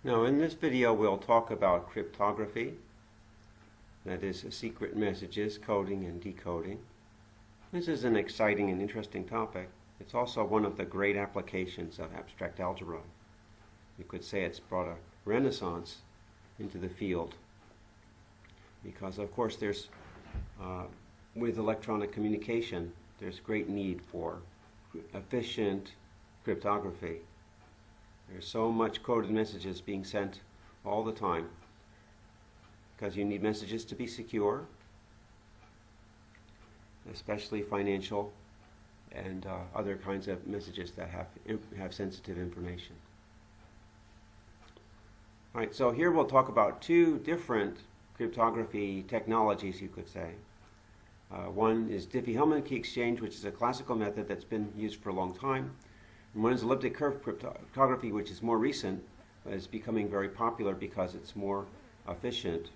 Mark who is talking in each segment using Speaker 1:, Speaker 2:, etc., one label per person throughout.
Speaker 1: Now in this video we'll talk about cryptography, that is secret messages, coding and decoding. This is an exciting and interesting topic. It's also one of the great applications of abstract algebra. You could say it's brought a renaissance into the field because of course there's with electronic communication there's great need for efficient cryptography. There's so much coded messages being sent all the time because you need messages to be secure, especially financial and other kinds of messages that have sensitive information. All right, so here we'll talk about two different cryptography technologies, you could say. One is Diffie-Hellman Key Exchange, which is a classical method that's been used for a long time. And one is elliptic curve cryptography, which is more recent, but is becoming very popular because it's more efficient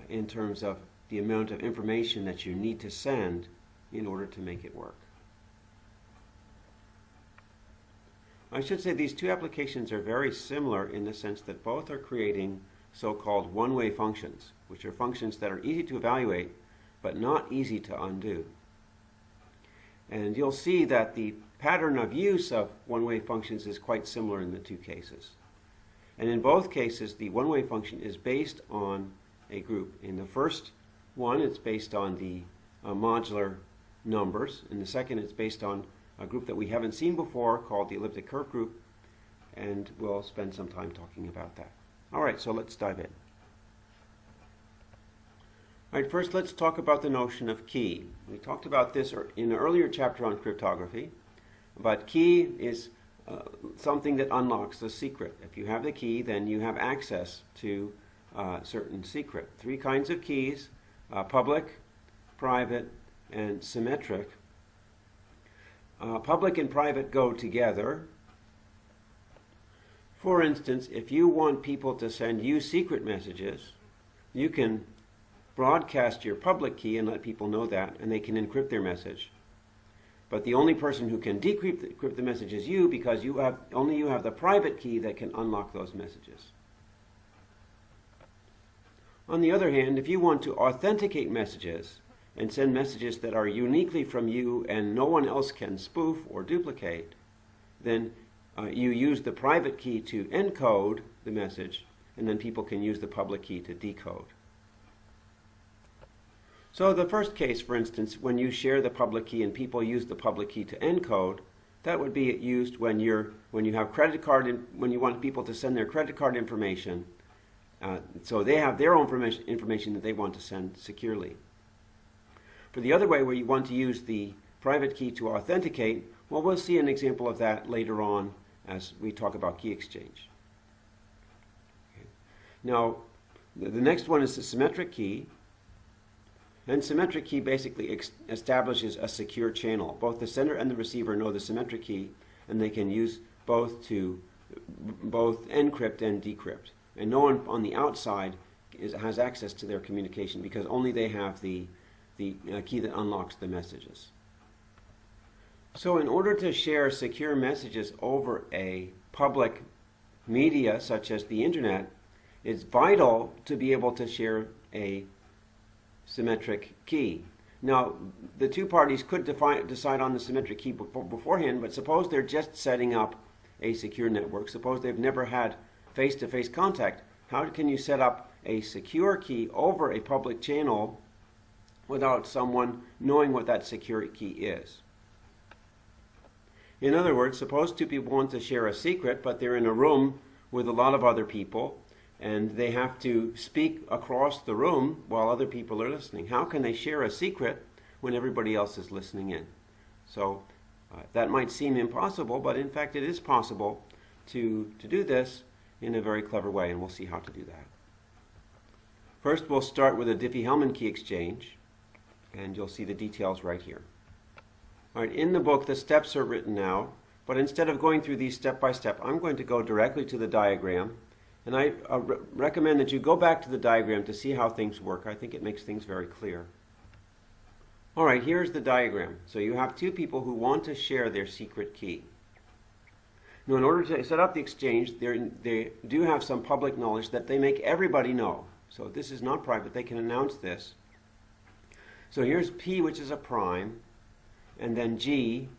Speaker 1: in terms of the amount of information that you need to send in order to make it work. I should say these two applications are very similar in the sense that both are creating so-called one-way functions, which are functions that are easy to evaluate but not easy to undo. And you'll see that the pattern of use of one-way functions is quite similar in the two cases. And in both cases, the one-way function is based on a group. In the first one, it's based on the modular numbers. In the second, it's based on a group that we haven't seen before called the elliptic curve group, and we'll spend some time talking about that. All right, so let's dive in. All right, first let's talk about the notion of key. We talked about this in an earlier chapter on cryptography, but key is something that unlocks the secret. If you have the key, then you have access to a certain secret. Three kinds of keys: public, private, and symmetric. Public and private go together. For instance, if you want people to send you secret messages, you can broadcast your public key and let people know that, and they can encrypt their message. But the only person who can decrypt the message is you, because only you have the private key that can unlock those messages. On the other hand, if you want to authenticate messages and send messages that are uniquely from you and no one else can spoof or duplicate, then you use the private key to encode the message, and then people can use the public key to decode. So the first case, for instance, when you share the public key and people use the public key to encode, that would be used when you have credit card, when you want people to send their credit card information, so they have their own information that they want to send securely. For the other way, where you want to use the private key to authenticate, well, we'll see an example of that later on as we talk about key exchange. Okay. Now, the next one is the symmetric key. And symmetric key basically establishes a secure channel. Both the sender and the receiver know the symmetric key, and they can use both to encrypt and decrypt. And no one on the outside has access to their communication because only they have the key that unlocks the messages. So in order to share secure messages over a public media such as the internet, it's vital to be able to share a symmetric key. Now, the two parties could decide on the symmetric key beforehand, but suppose they're just setting up a secure network. Suppose they've never had face-to-face contact. How can you set up a secure key over a public channel without someone knowing what that secure key is? In other words, suppose two people want to share a secret, but they're in a room with a lot of other people, and they have to speak across the room while other people are listening. How can they share a secret when everybody else is listening in? So that might seem impossible, but in fact it is possible to do this in a very clever way, and we'll see how to do that. First, we'll start with a Diffie-Hellman Key Exchange, and you'll see the details right here. All right, in the book, the steps are written now, but instead of going through these step by step, I'm going to go directly to the diagram. And I recommend that you go back to the diagram to see how things work. I think it makes things very clear. All right, here's the diagram. So you have two people who want to share their secret key. Now, in order to set up the exchange, they do have some public knowledge that they make everybody know. So this is not private. They can announce this. So here's P, which is a prime, and then G.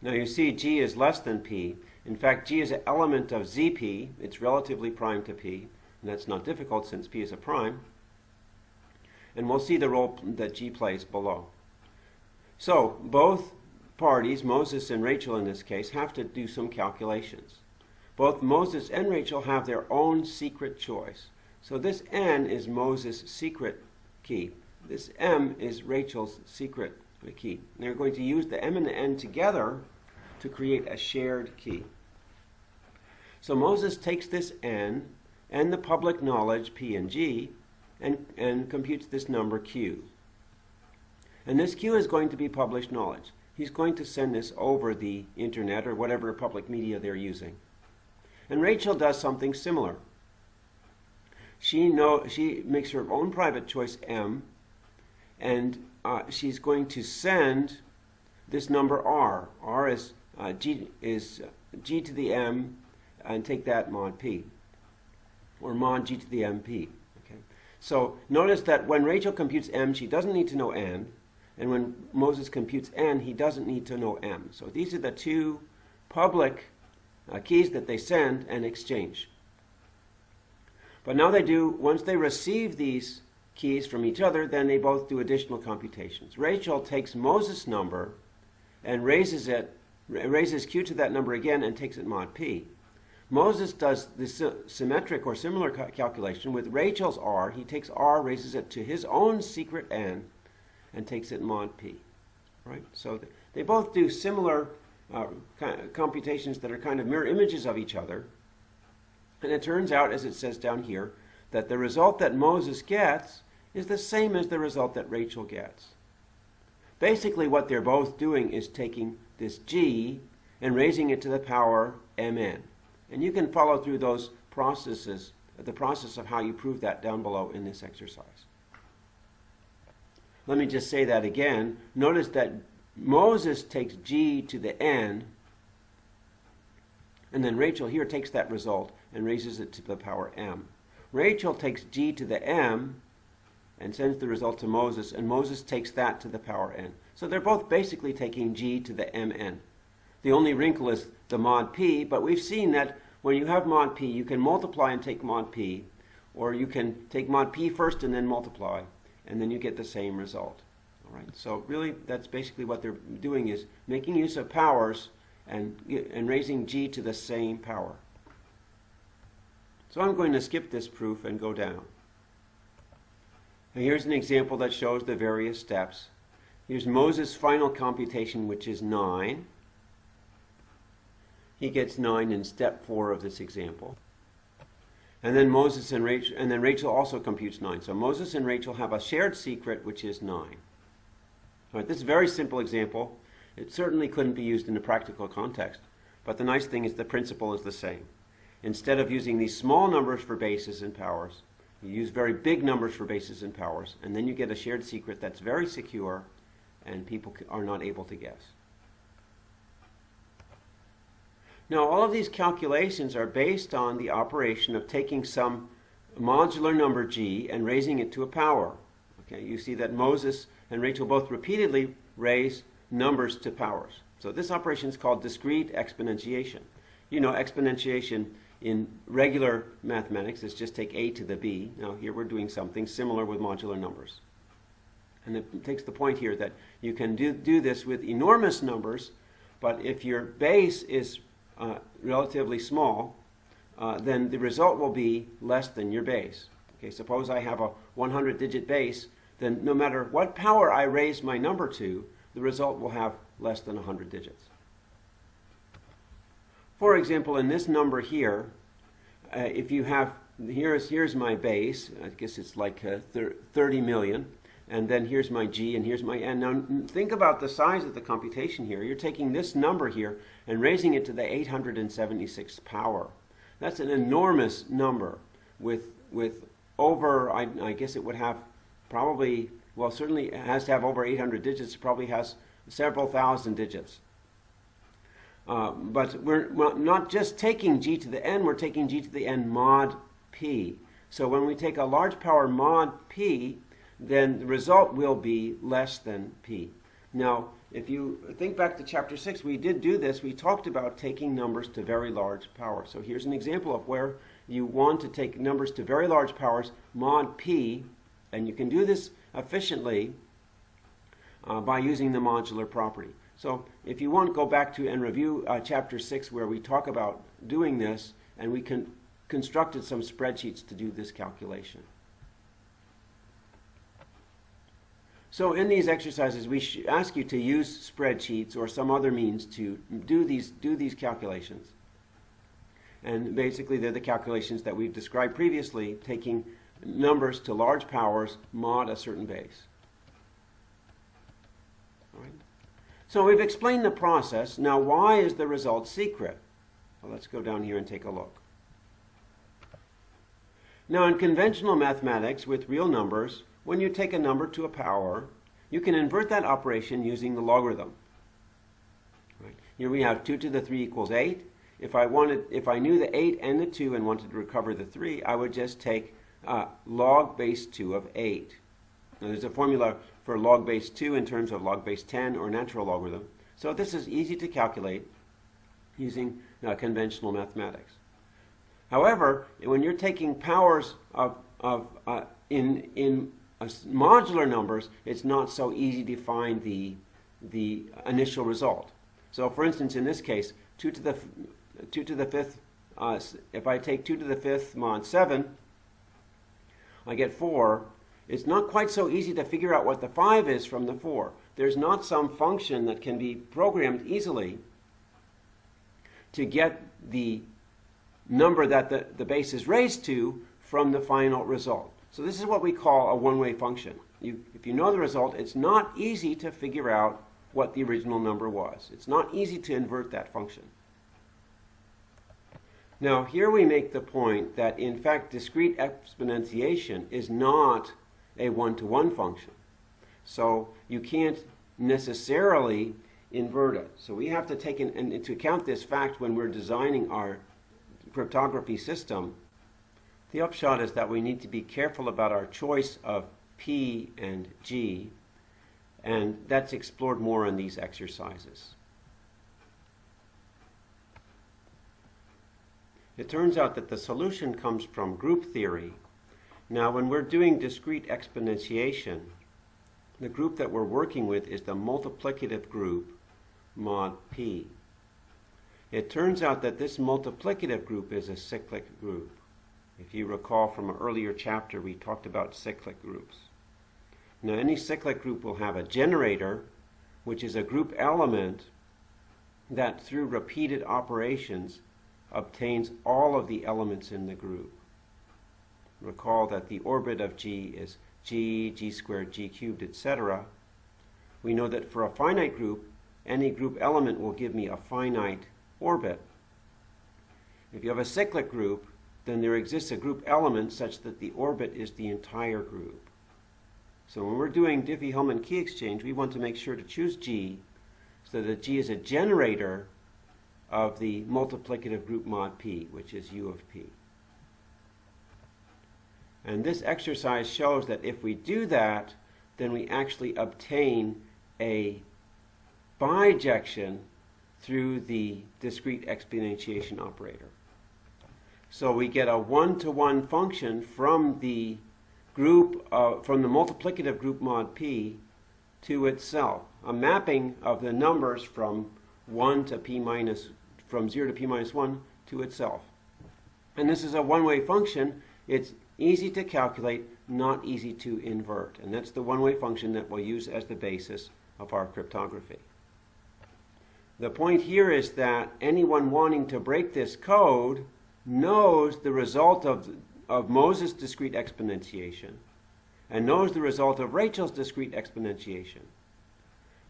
Speaker 1: Now you see G is less than P. In fact, G is an element of ZP. It's relatively prime to P, and that's not difficult since P is a prime. And we'll see the role that G plays below. So both parties, Moses and Rachel in this case, have to do some calculations. Both Moses and Rachel have their own secret choice. So this N is Moses' secret key. This M is Rachel's secret key. And they're going to use the M and the N together to create a shared key. So Moses takes this N and the public knowledge P and G and computes this number Q. And this Q is going to be published knowledge. He's going to send this over the internet or whatever public media they're using. And Rachel does something similar. She makes her own private choice M, and she's going to send this number R. R is G to the M, and take that mod P, or mod G to the MP. Okay. So notice that when Rachel computes M, she doesn't need to know N. And when Moses computes N, he doesn't need to know M. So these are the two public keys that they send and exchange. But now they do, once they receive these keys from each other, then they both do additional computations. Rachel takes Moses' number and raises Q to that number again and takes it mod P. Moses does this symmetric or similar calculation with Rachel's R. He takes R, raises it to his own secret N, and takes it mod P. Right? So they both do similar computations that are kind of mirror images of each other. And it turns out, as it says down here, that the result that Moses gets is the same as the result that Rachel gets. Basically, what they're both doing is taking this G and raising it to the power Mn. And you can follow through those processes, the process of how you prove that down below in this exercise. Let me just say that again. Notice that Moses takes G to the N, and then Rachel here takes that result and raises it to the power M. Rachel takes G to the M and sends the result to Moses, and Moses takes that to the power N. So they're both basically taking G to the Mn. The only wrinkle is the mod P, but we've seen that when you have mod P, you can multiply and take mod P, or you can take mod P first and then multiply, and then you get the same result. All right. So really, that's basically what they're doing, is making use of powers and raising G to the same power. So I'm going to skip this proof and go down. Now here's an example that shows the various steps. Here's Moses' final computation, which is 9. He gets 9 in step 4 of this example. And then Rachel also computes 9. So Moses and Rachel have a shared secret, which is 9. All right, this is a very simple example. It certainly couldn't be used in a practical context, but the nice thing is the principle is the same. Instead of using these small numbers for bases and powers, you use very big numbers for bases and powers, and then you get a shared secret that's very secure and people are not able to guess. Now, all of these calculations are based on the operation of taking some modular number G and raising it to a power. Okay, you see that Moses and Rachel both repeatedly raise numbers to powers. So this operation is called discrete exponentiation. You know, exponentiation in regular mathematics is just take a to the b. Now here we're doing something similar with modular numbers. And it takes the point here that you can do this with enormous numbers, but if your base is relatively small, then the result will be less than your base. Okay, suppose I have a 100-digit base, then no matter what power I raise my number to, the result will have less than 100 digits. For example, in this number here, if you have, here's my base, I guess it's like 30 million, and then here's my G and here's my N. Now think about the size of the computation here. You're taking this number here and raising it to the 876th power. That's an enormous number with over, I guess it would have probably, well, certainly it has to have over 800 digits. It probably has several thousand digits. but we're not just taking g to the n, we're taking g to the n mod p. So when we take a large power mod p, then the result will be less than p. Now, if you think back to chapter 6, we did do this. We talked about taking numbers to very large power. So here's an example of where you want to take numbers to very large powers, mod p, and you can do this efficiently by using the modular property. So if you want, go back to and review chapter 6 where we talk about doing this, and we constructed some spreadsheets to do this calculation. So in these exercises, we ask you to use spreadsheets or some other means to do these calculations. And basically, they're the calculations that we've described previously, taking numbers to large powers mod a certain base. All right. So we've explained the process. Now, why is the result secret? Well, let's go down here and take a look. Now, in conventional mathematics with real numbers, when you take a number to a power, you can invert that operation using the logarithm. Right. Here we have 2 to the 3 equals 8. If I knew the 8 and the 2 and wanted to recover the 3, I would just take log base 2 of 8. Now, there's a formula for log base 2 in terms of log base 10 or natural logarithm. So this is easy to calculate using conventional mathematics. However, when you're taking powers in modular numbers, it's not so easy to find the initial result. So, for instance, in this case, 2 to the 5th. If I take 2 to the 5th mod 7, I get 4. It's not quite so easy to figure out what the 5 is from the 4. There's not some function that can be programmed easily to get the number that the base is raised to from the final result. So this is what we call a one-way function. If you know the result, it's not easy to figure out what the original number was. It's not easy to invert that function. Now, here we make the point that, in fact, discrete exponentiation is not a one-to-one function. So you can't necessarily invert it. So we have to take into account this fact when we're designing our cryptography system. The upshot is that we need to be careful about our choice of P and G, and that's explored more in these exercises. It turns out that the solution comes from group theory. Now, when we're doing discrete exponentiation, the group that we're working with is the multiplicative group mod P. It turns out that this multiplicative group is a cyclic group. If you recall from an earlier chapter, we talked about cyclic groups. Now, any cyclic group will have a generator, which is a group element that through repeated operations obtains all of the elements in the group. Recall that the orbit of G is G, G squared, G cubed, etc. We know that for a finite group, any group element will give me a finite orbit. If you have a cyclic group, then there exists a group element such that the orbit is the entire group. So when we're doing Diffie-Hellman Key Exchange, we want to make sure to choose G so that G is a generator of the multiplicative group mod P, which is U of P. And this exercise shows that if we do that, then we actually obtain a bijection through the discrete exponentiation operator. So we get a one-to-one function from the group, from the multiplicative group mod P to itself, a mapping of the numbers from 1 to P minus, from 0 to P minus 1 to itself. And this is a one-way function. It's easy to calculate, not easy to invert. And that's the one-way function that we'll use as the basis of our cryptography. The point here is that anyone wanting to break this code knows the result of Moses' discrete exponentiation and knows the result of Rachel's discrete exponentiation.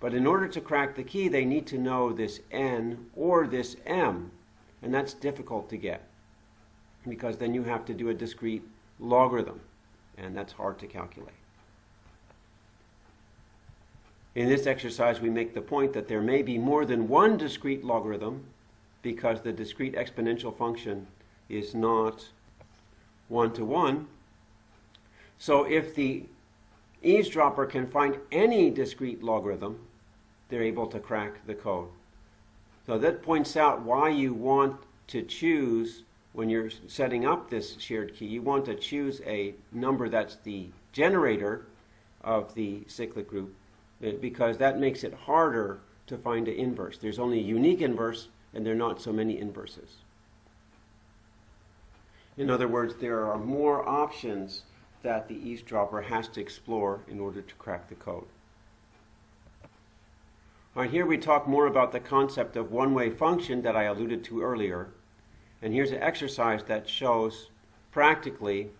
Speaker 1: But in order to crack the key, they need to know this n or this m, and that's difficult to get because then you have to do a discrete logarithm, and that's hard to calculate. In this exercise, we make the point that there may be more than one discrete logarithm because the discrete exponential function is not one-to-one. So if the eavesdropper can find any discrete logarithm, they're able to crack the code. So that points out why you want to choose, when you're setting up this shared key, you want to choose a number that's the generator of the cyclic group, because that makes it harder to find an inverse. There's only a unique inverse, and there are not so many inverses. In other words, there are more options that the eavesdropper has to explore in order to crack the code. All right, here we talk more about the concept of one-way function that I alluded to earlier. And here's an exercise that shows practically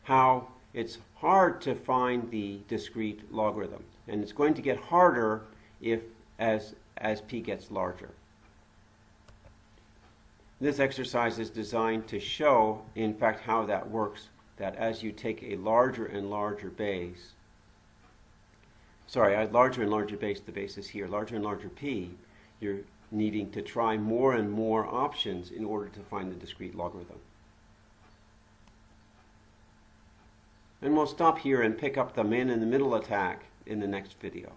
Speaker 1: how it's hard to find the discrete logarithm. And it's going to get harder as p gets larger. This exercise is designed to show, in fact, how that works, that as you take a larger and larger base, the base is here, larger and larger p, you're needing to try more and more options in order to find the discrete logarithm. And we'll stop here and pick up the man in the middle attack in the next video.